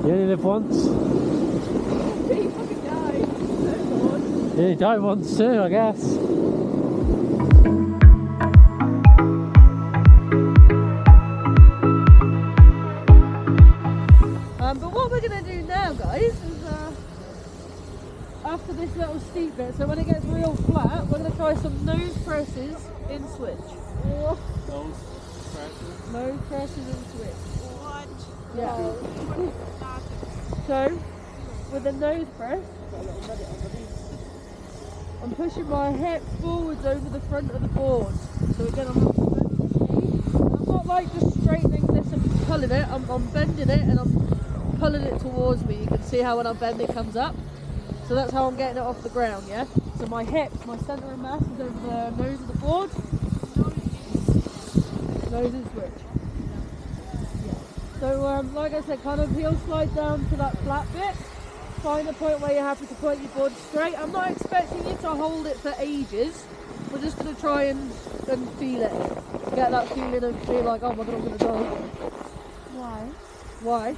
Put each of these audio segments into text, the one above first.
You only live once? You fucking die. Yeah, you die once too, I guess. But what we're going to do now, guys, is after this little steep bit, so when it gets real flat, we're going to try some nose presses in switch. Nose presses? Nose presses in switch. What? Yeah. Stop it. So, with a nose press, I'm pushing my hip forwards over the front of the board. So again, I'm not like just straightening this and pulling it, I'm bending it and I'm pulling it towards me. You can see how when I bend it comes up. So that's how I'm getting it off the ground, yeah? So my hips, my centre of mass is over the nose of the board. Nose and switch. Yeah. So like I said, kind of heel slide down to that flat bit. Find a point where you're happy to point your board straight. I'm not expecting you to hold it for ages. We're just going to try and feel it. Get that feeling of being like, oh my god, I'm going to die. Why?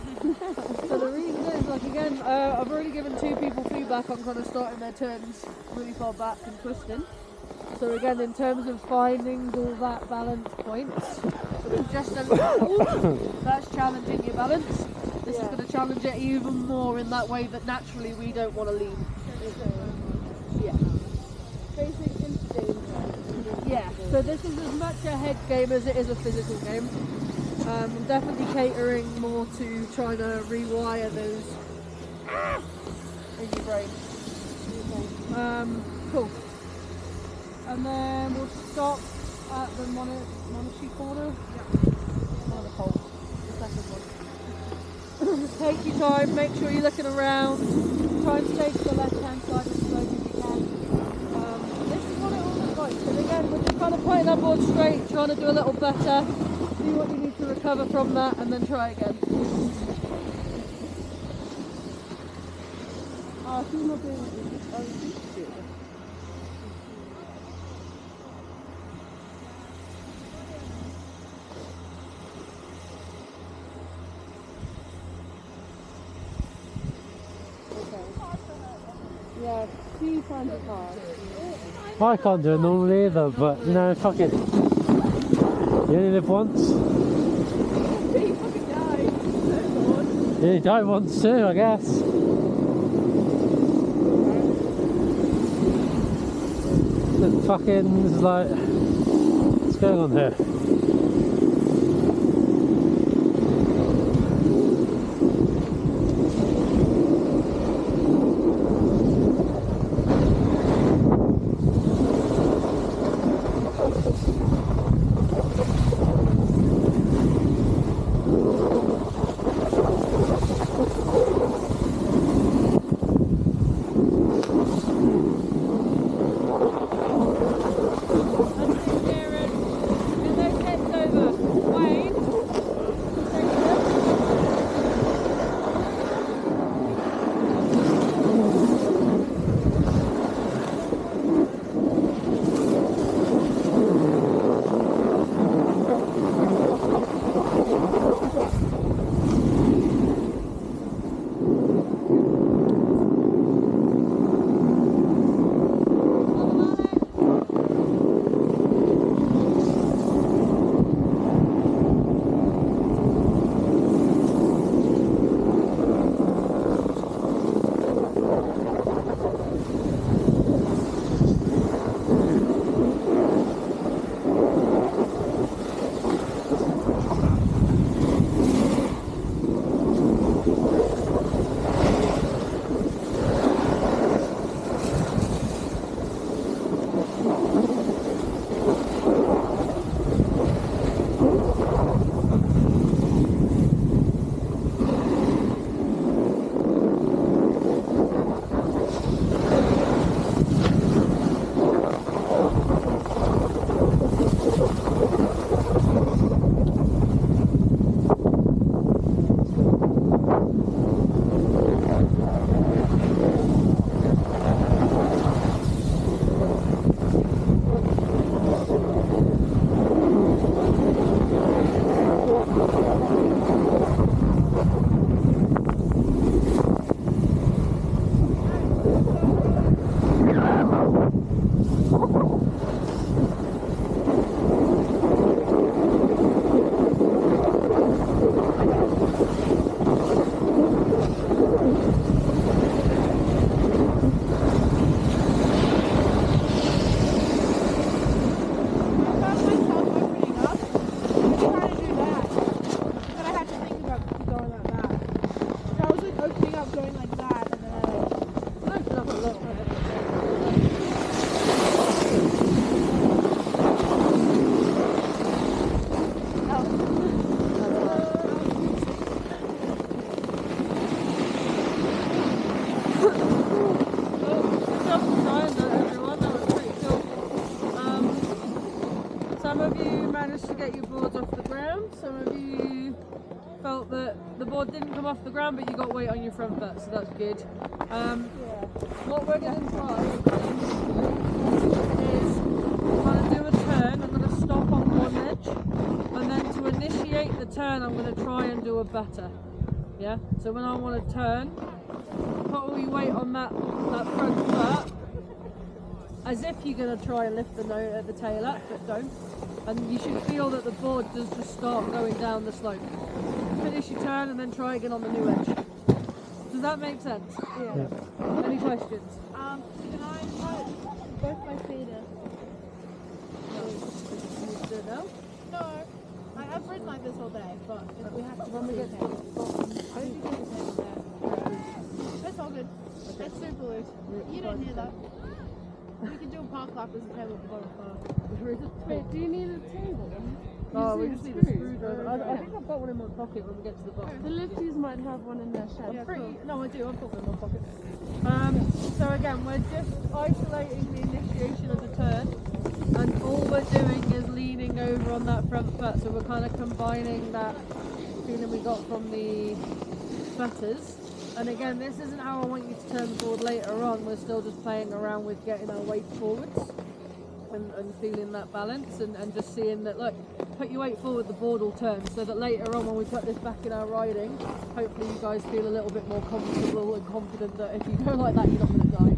So the reason is, like again, I've already given 2 people feedback on kind of starting their turns really far back and twisting. So again, in terms of finding all that balance points, just a little, that's challenging your balance. This is going to challenge it even more in that way that naturally we don't want to lean. Yeah. Basic instinct. Yeah, so this is as much a head game as it is a physical game. I'm definitely catering more to trying to rewire those in your brain. Cool. And then we'll stop at the Monastery corner. Yeah. One of the poles. The second one. Take your time, make sure you're looking around. Try and stay to the left-hand side as close as you can. This is what it all looks like. So again, we're just kind of putting that board straight, trying to do a little better. See what you need to recover from that, and then try again. Oh, she's not doing it. Oh, yeah, she finds it hard. I can't do it normally either, but you know, fuck it. You only live once? You fucking die. Yeah, you die once too, I guess. The fucking, this is like, what's going on here? board didn't come off the ground, but you got weight on your front foot, so that's good. What we're going to try is I'm going to do a turn. I'm going to stop on one edge, and then to initiate the turn, I'm going to try and do a butter. Yeah. So when I want to turn, put all your weight on that front foot, as if you're going to try and lift the tail up, but don't. And you should feel that the board does just start going down the slope. Finish your turn and then try again on the new edge. Does that make sense? Yeah. Any questions? Can I put both my feet in? Do it now? No. I've ridden like this all day, but if we have to When we get to the bottom, I think you can just hang there. That's all good. Okay. It's super loose. You don't need that. We can do a park lap as a table at the bottom part. Wait, do you need a table? Oh, we just need a screwdriver. I Okay. think I've got one in my pocket when we get to the bottom. The lifties might have one in their shed. I'm pretty, no, I do. I've got one in my pocket. So again, we're just isolating the initiation of the turn, and all we're doing is leaning over on that front foot. So we're kind of combining that feeling we got from the butters. And again, this isn't how I want you to turn the board later on. We're still just playing around with getting our weight forwards and feeling that balance and just seeing that, look, put your weight forward, the board will turn, so that later on when we put this back in our riding, hopefully you guys feel a little bit more comfortable and confident that if you go like that, you're not going to die.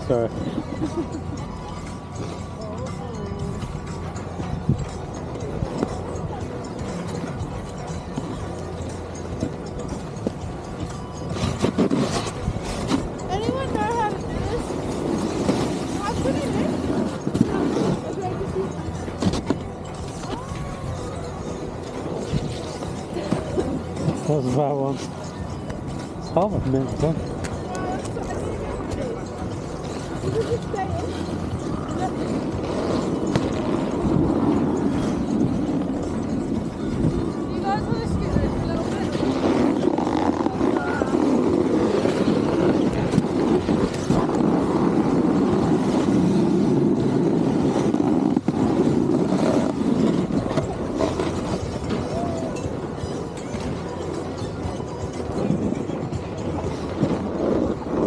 Sorry. Anyone know how to do this? was about one. It's half a minute, huh?